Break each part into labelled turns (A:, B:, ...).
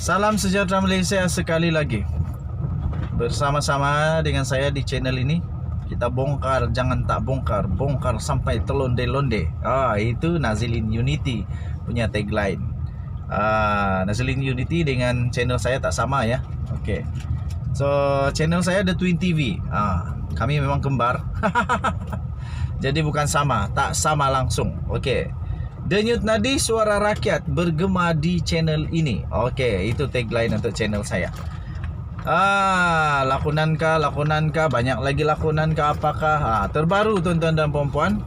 A: Salam sejahtera Malaysia sekali lagi. Bersama-sama dengan saya di channel ini, kita bongkar jangan tak bongkar, bongkar sampai telonde-londe. Itu Nazilin Unity punya tagline. Nazilin Unity dengan channel saya tak sama ya. Okey. So channel saya ada Twin TV. Kami memang kembar. Jadi bukan sama, tak sama langsung. Okey. Denyut nadi suara rakyat bergema di channel ini. Okey, itu tagline untuk channel saya. Lakonankah, banyak lagi lakonankah, apakah? Terbaru tuan-tuan dan puan-puan,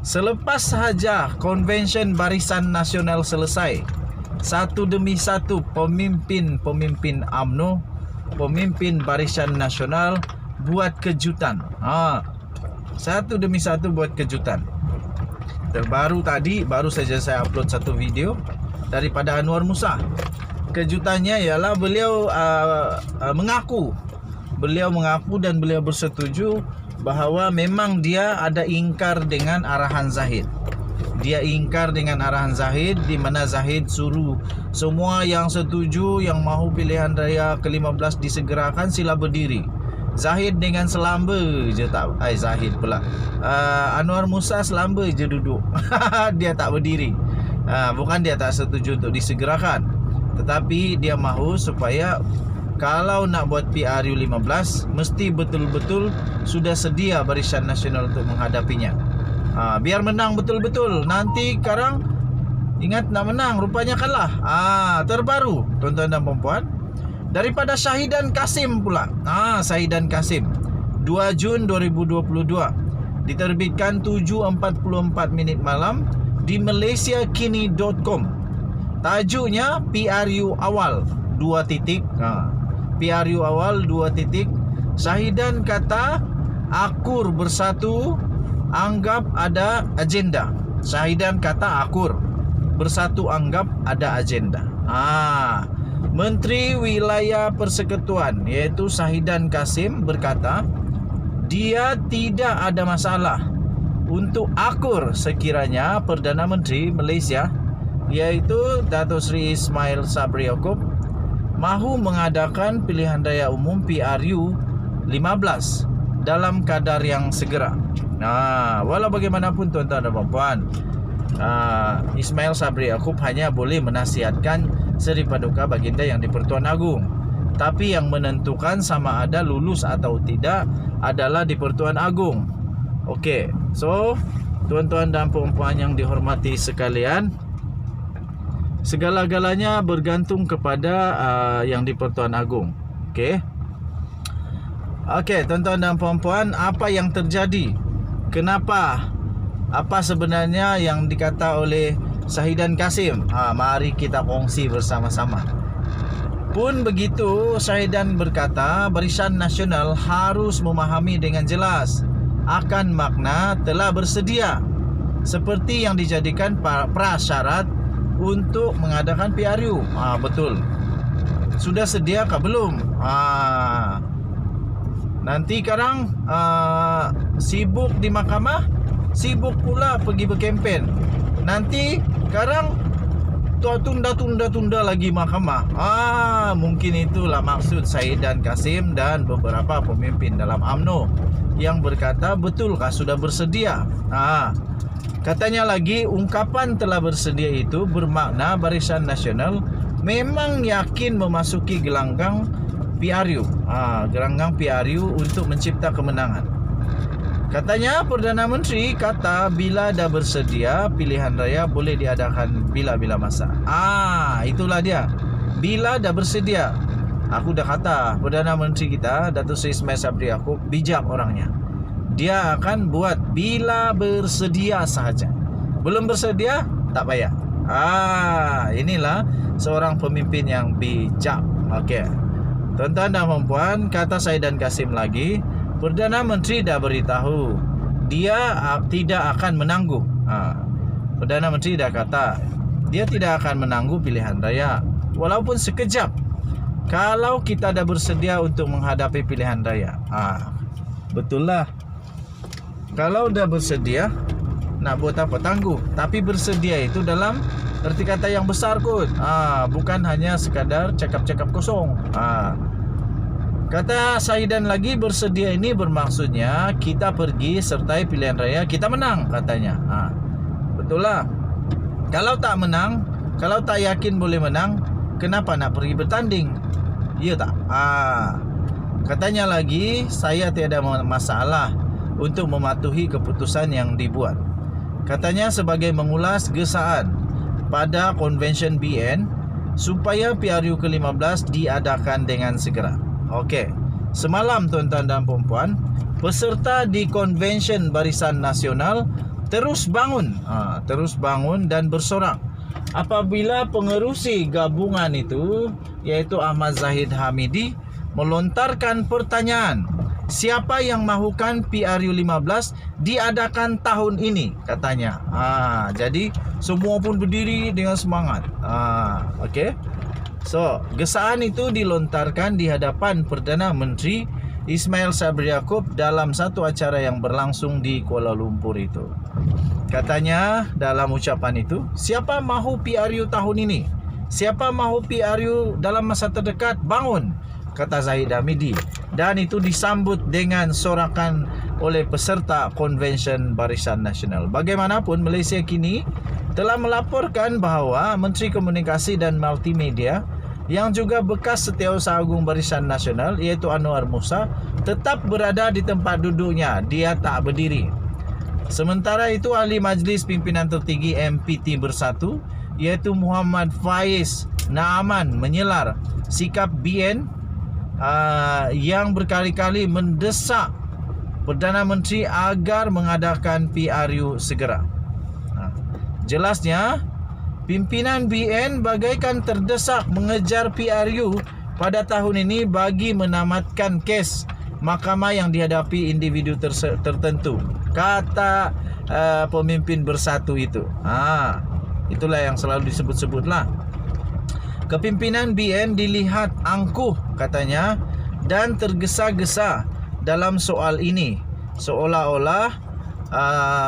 A: selepas sahaja Konvensyen Barisan Nasional selesai, satu demi satu pemimpin UMNO, pemimpin Barisan Nasional buat kejutan. Satu demi satu buat kejutan. Terbaru tadi, baru saja saya upload satu video daripada Anwar Musa. Kejutannya ialah beliau mengaku dan beliau bersetuju bahawa memang dia ada ingkar dengan arahan Zahid. Dia ingkar dengan arahan Zahid, di mana Zahid suruh semua yang setuju, yang mahu pilihan raya ke-15 disegerakan, sila berdiri. Zahid dengan selamba je tak, Zahid pula, Anwar Musa selamba je duduk. Dia tak berdiri. Bukan dia tak setuju untuk disegerakan, tetapi dia mahu supaya kalau nak buat PRU 15 mesti betul-betul sudah sedia Barisan Nasional untuk menghadapinya. Biar menang betul-betul. Nanti sekarang ingat nak menang, rupanya kalah. Terbaru tuan-tuan dan puan-puan, daripada Syahidan Kasim pula. Syahidan Kasim 2 Jun 2022, diterbitkan 7.44 minit malam di malaysiakini.com. Tajuknya PRU awal 2 titik. PRU awal 2 titik. Syahidan kata akur bersatu anggap ada agenda. Syahidan kata akur bersatu anggap ada agenda. Menteri Wilayah Persekutuan iaitu Syahidan Kasim berkata dia tidak ada masalah untuk akur sekiranya Perdana Menteri Malaysia iaitu Datuk Seri Ismail Sabri Yaakob mahu mengadakan pilihan raya umum PRU 15 dalam kadar yang segera. Walau bagaimanapun tuan-tuan dan puan-puan, Ismail Sabri Yaakob hanya boleh menasihatkan Seri Paduka Baginda yang di-Pertuan Agong. Tapi yang menentukan sama ada lulus atau tidak adalah di-Pertuan Agong. Okey, so tuan-tuan dan puan-puan yang dihormati sekalian, segala-galanya bergantung kepada yang di-Pertuan Agong. Okey, tuan-tuan dan puan-puan, apa yang terjadi? Kenapa? Apa sebenarnya yang dikata oleh Syahidan Kasim? Mari kita kongsi bersama-sama. Pun begitu, Syahidan berkata Barisan Nasional harus memahami dengan jelas akan makna telah bersedia seperti yang dijadikan prasyarat untuk mengadakan PRU. Betul. Sudah sedia kah belum? Nanti sekarang sibuk di mahkamah, sibuk pula pergi berkempen. Nanti sekarang tunda lagi mahkamah. Mungkin itulah maksud Syahidan Kasim dan beberapa pemimpin dalam UMNO yang berkata betulkah sudah bersedia. Katanya lagi, ungkapan telah bersedia itu bermakna Barisan Nasional memang yakin memasuki gelanggang PRU. Gelanggang PRU untuk mencipta kemenangan. Katanya Perdana Menteri kata bila dah bersedia pilihan raya boleh diadakan bila-bila masa. Itulah dia. Bila dah bersedia. Aku dah kata Perdana Menteri kita Datuk Seri Ismail Sabri Yaakob bijak orangnya. Dia akan buat bila bersedia sahaja. Belum bersedia tak payah. Inilah seorang pemimpin yang bijak. Okey. Tuan-tuan dan puan-puan, kata Syahidan Kasim lagi, Perdana Menteri dah beritahu dia tidak akan menangguh. Perdana Menteri dah kata dia tidak akan menangguh pilihan raya walaupun sekejap kalau kita dah bersedia untuk menghadapi pilihan raya. Betul lah. Kalau dah bersedia nak buat apa tangguh. Tapi bersedia itu dalam Erti kata yang besar kot. Bukan hanya sekadar cakap-cakap kosong. Kata Saidan lagi, bersedia ini bermaksudnya kita pergi sertai pilihan raya kita menang katanya. Betul lah. Kalau tak menang, kalau tak yakin boleh menang, kenapa nak pergi bertanding? Ya tak? Katanya lagi, saya tiada masalah untuk mematuhi keputusan yang dibuat. Katanya sebagai mengulas gesaan pada Convention BN supaya PRU ke-15 diadakan dengan segera. Okey. Semalam tuan-tuan dan puan-puan, peserta di Convention Barisan Nasional terus bangun dan bersorak apabila pengerusi gabungan itu, iaitu Ahmad Zahid Hamidi, melontarkan pertanyaan, siapa yang mahukan PRU 15 diadakan tahun ini katanya. Jadi semua pun berdiri dengan semangat. Okey. So, gesaan itu dilontarkan di hadapan Perdana Menteri Ismail Sabri Yaakob dalam satu acara yang berlangsung di Kuala Lumpur itu. Katanya dalam ucapan itu, siapa mahu PRU tahun ini? Siapa mahu PRU dalam masa terdekat? Bangun, kata Zahid Hamidi. Dan itu disambut dengan sorakan oleh peserta Convention Barisan Nasional. Bagaimanapun, Malaysia kini telah melaporkan bahawa Menteri Komunikasi dan Multimedia yang juga bekas Setiausaha Agung Barisan Nasional, iaitu Anwar Musa, tetap berada di tempat duduknya. Dia tak berdiri. Sementara itu, Ahli Majlis Pimpinan Tertinggi MPT Bersatu, iaitu Muhammad Faiz Naaman, menyelar sikap BN yang berkali-kali mendesak Perdana Menteri agar mengadakan PRU segera. Jelasnya, pimpinan BN bagaikan terdesak mengejar PRU pada tahun ini bagi menamatkan kes mahkamah yang dihadapi individu tertentu, kata pemimpin Bersatu itu. Itulah yang selalu disebut-sebutlah. Kepimpinan BN dilihat angkuh katanya dan tergesa-gesa dalam soal ini, seolah-olah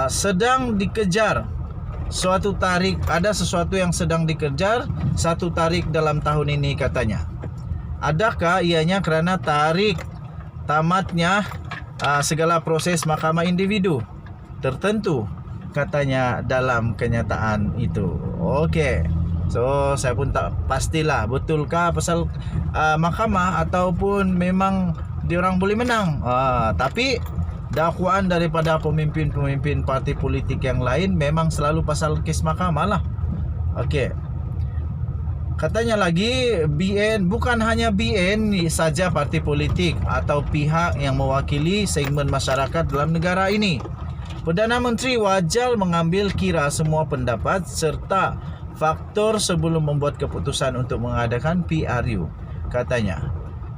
A: sedang dikejar suatu tarik, ada sesuatu yang sedang dikejar satu tarik dalam tahun ini katanya. Adakah ianya kerana tarik tamatnya segala proses mahkamah individu tertentu, katanya dalam kenyataan itu. Okey. So, saya pun tak pastilah betulkah pasal mahkamah ataupun memang diorang boleh menang. Tapi dakwaan daripada pemimpin-pemimpin parti politik yang lain memang selalu pasal kes mahkamah lah. Okey. Katanya lagi, BN, bukan hanya BN saja parti politik atau pihak yang mewakili segmen masyarakat dalam negara ini. Perdana Menteri wajar mengambil kira semua pendapat serta faktor sebelum membuat keputusan untuk mengadakan PRU, katanya.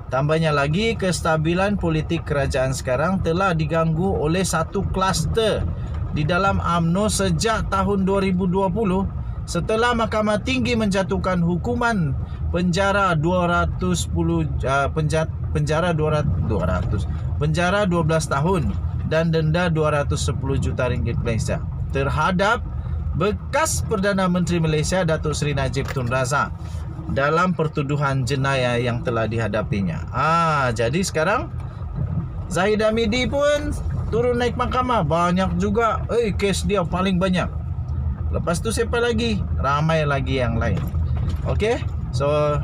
A: Tambahnya lagi, kestabilan politik kerajaan sekarang telah diganggu oleh satu kluster di dalam UMNO sejak tahun 2020 setelah Mahkamah Tinggi menjatuhkan hukuman penjara 12 tahun dan denda 210 juta ringgit Malaysia terhadap bekas Perdana Menteri Malaysia Datuk Seri Najib Tun Razak dalam pertuduhan jenayah yang telah dihadapinya. Jadi sekarang Zahid Hamidi pun turun naik mahkamah. Banyak juga kes dia paling banyak. Lepas tu siapa lagi? Ramai lagi yang lain. Okey. So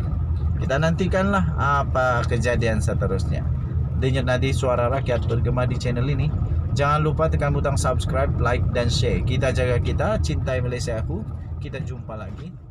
A: kita nantikanlah apa kejadian seterusnya. Denyut nadi suara rakyat bergema di channel ini. Jangan lupa tekan butang subscribe, like dan share. Kita jaga kita, cintai Malaysia aku. Kita jumpa lagi.